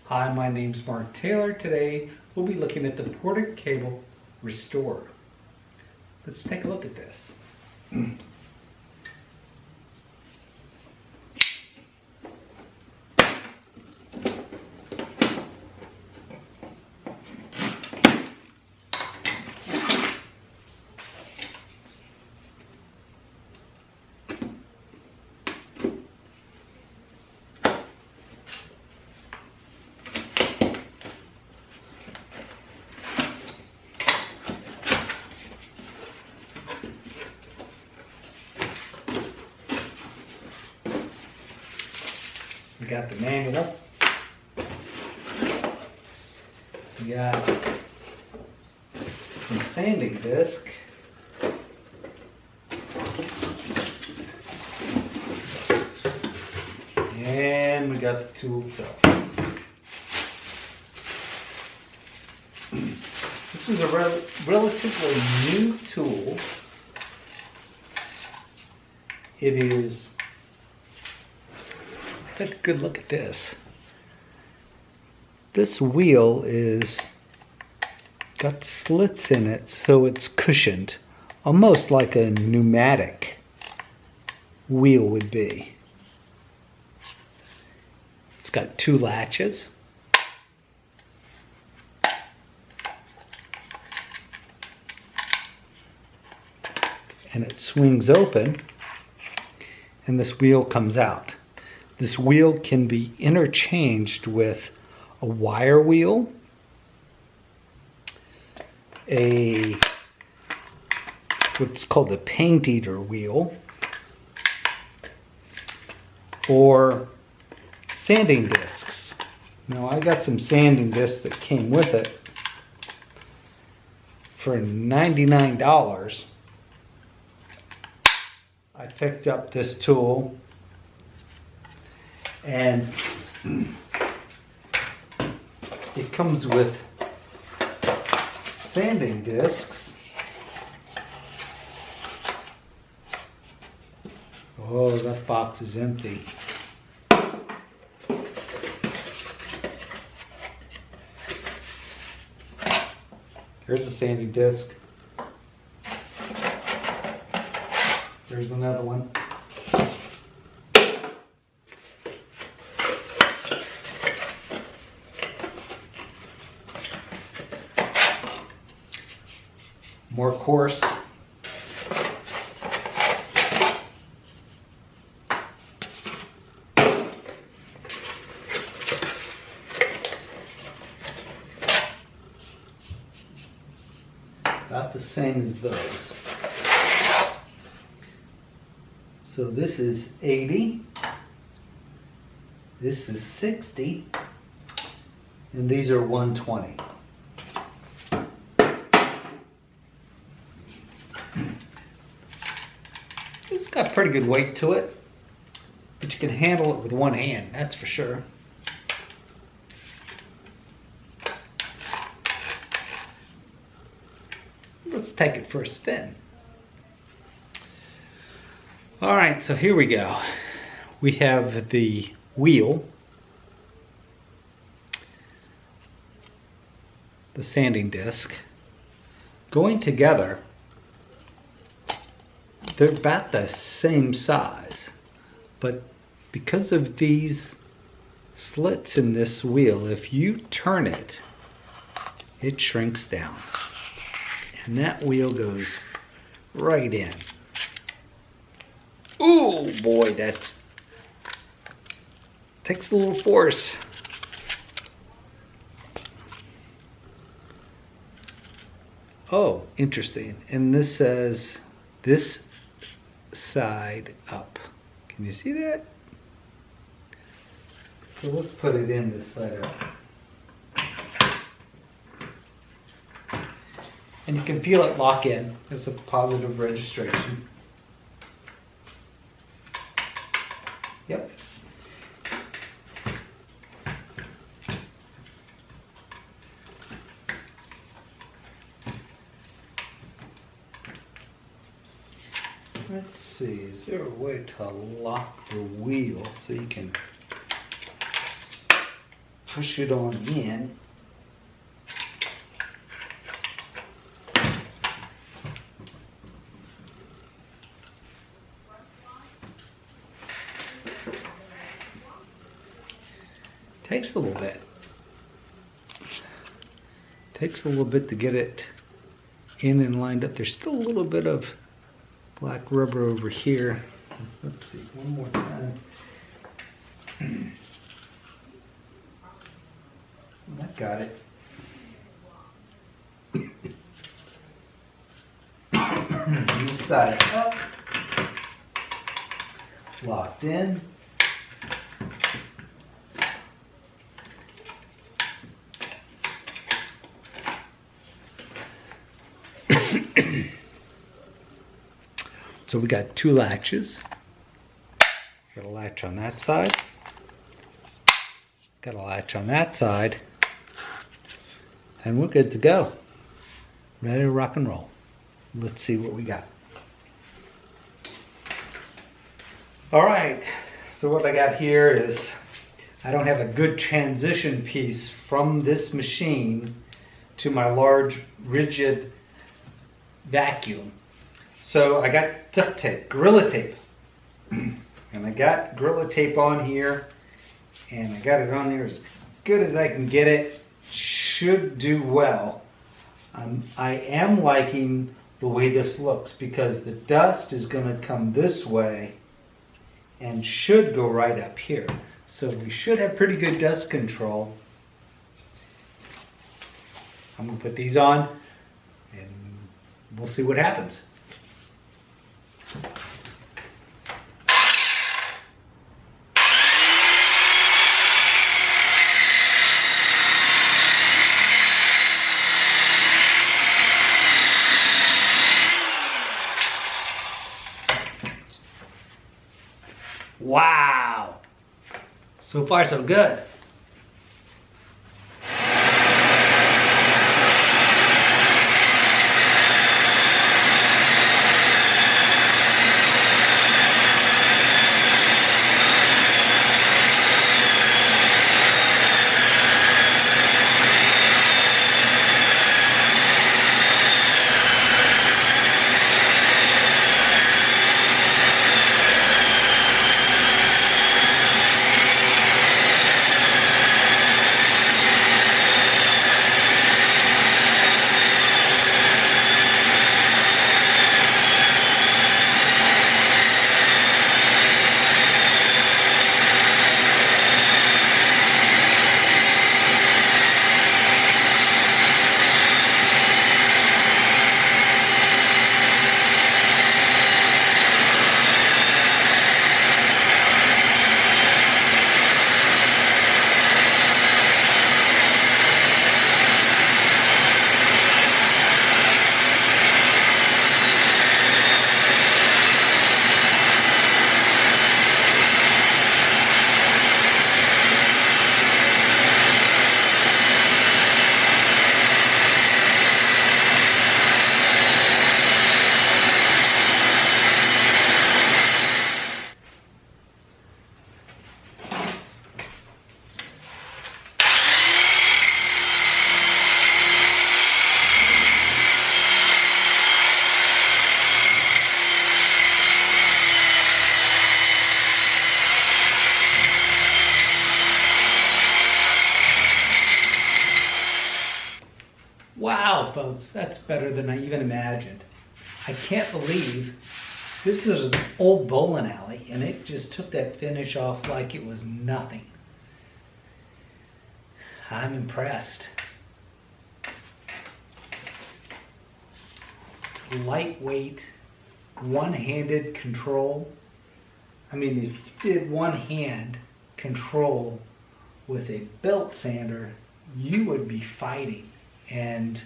Hi, my name's Mark Taylor. Today we'll be looking at the Porter-Cable Restorer. Let's take a look at this. We got the manual. We got some sanding disc. And we got the tool itself. This is a relatively new tool. It is. Take a good look at this. This wheel is got slits in it, so it's cushioned, almost like a pneumatic wheel would be. It's got two latches. And it swings open, and this wheel comes out. This wheel can be interchanged with a wire wheel, what's called the paint eater wheel, or sanding discs. Now I got some sanding discs that came with it for $99. I picked up this tool. And it comes with sanding discs. Oh, that box is empty. Here's a sanding disc. There's another one. More coarse. About the same as those. So this is 80. This is 60. And these are 120. It's got pretty good weight to it, but you can handle it with one hand, that's for sure. Let's take it for a spin. All right, so here we go. We have the wheel, the sanding disc, going together. They're about the same size, but because of these slits in this wheel, if you turn it, it shrinks down. And that wheel goes right in. Ooh, boy, that takes a little force. Oh, interesting. And this says this side up. Can you see that? So let's put it in this side up. And you can feel it lock in. It's a positive registration. Yep. Let's see, is there a way to lock the wheel so you can push it on in. Takes a little bit. Takes a little bit to get it in and lined up. There's still a little bit of black rubber over here. Let's see, one more time. I got it. Inside up. Locked in. So we got two latches. Got a latch on that side. Got a latch on that side. And we're good to go. Ready to rock and roll. Let's see what we got. All right, so what I got here is, I don't have a good transition piece from this machine to my large rigid vacuum. So I got duct tape, Gorilla Tape. And I got Gorilla Tape on here, and I got it on there as good as I can get it. Should do well. I am liking the way this looks because the dust is going to come this way and should go right up here. So we should have pretty good dust control. I'm going to put these on and we'll see what happens. Wow! So far so good. Wow, folks, that's better than I even imagined. I can't believe this is an old bowling alley and it just took that finish off like it was nothing. I'm impressed. It's lightweight, one-handed control. I mean, if you did one-hand control with a belt sander, you would be fighting. And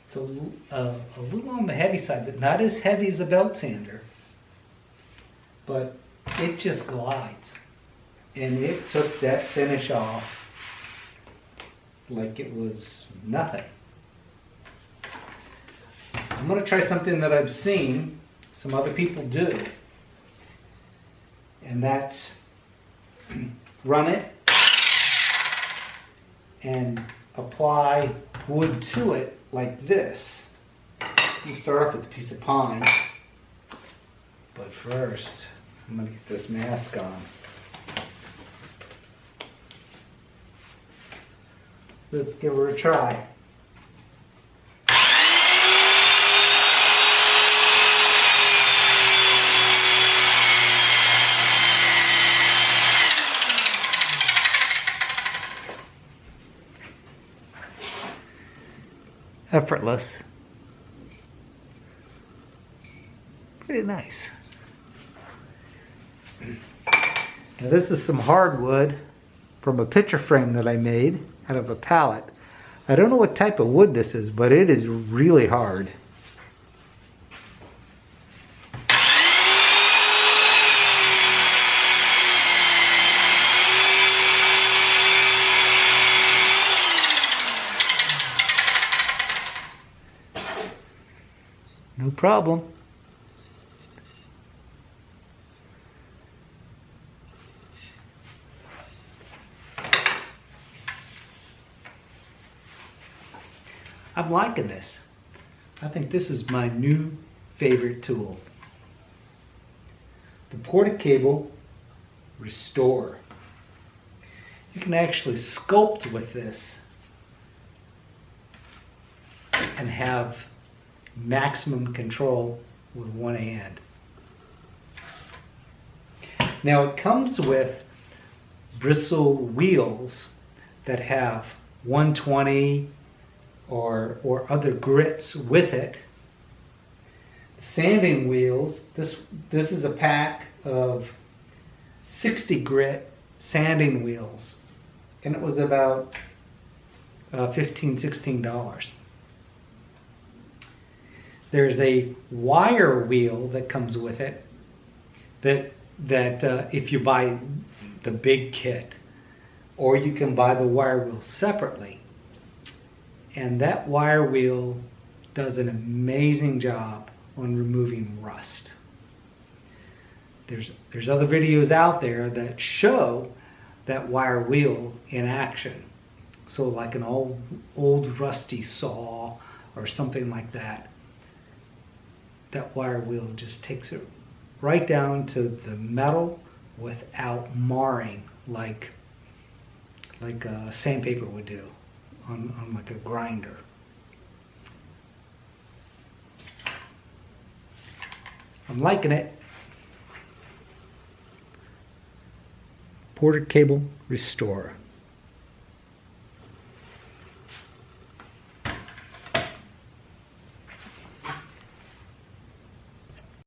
it's a little on the heavy side, but not as heavy as a belt sander. But it just glides. And it took that finish off like it was nothing. I'm going to try something that I've seen some other people do. And that's run it and apply wood to it like this. You start off with a piece of pine, but first I'm going to get this mask on. Let's give her a try. Effortless. Pretty nice. Now this is some hardwood from a picture frame that I made out of a pallet. I don't know what type of wood this is, but it is really hard. No problem. I'm liking this. I think this is my new favorite tool. The Porta-Cable Restore. You can actually sculpt with this and have maximum control with one hand. Now it comes with bristle wheels that have 120 or other grits with it. Sanding wheels, this is a pack of 60 grit sanding wheels, and it was about $15–16. There's a wire wheel that comes with it that if you buy the big kit, or you can buy the wire wheel separately. And that wire wheel does an amazing job on removing rust. There's other videos out there that show that wire wheel in action. So like an old rusty saw or something like that. That wire wheel just takes it right down to the metal without marring like sandpaper would do on like a grinder. I'm liking it. Porta-Cable Restore.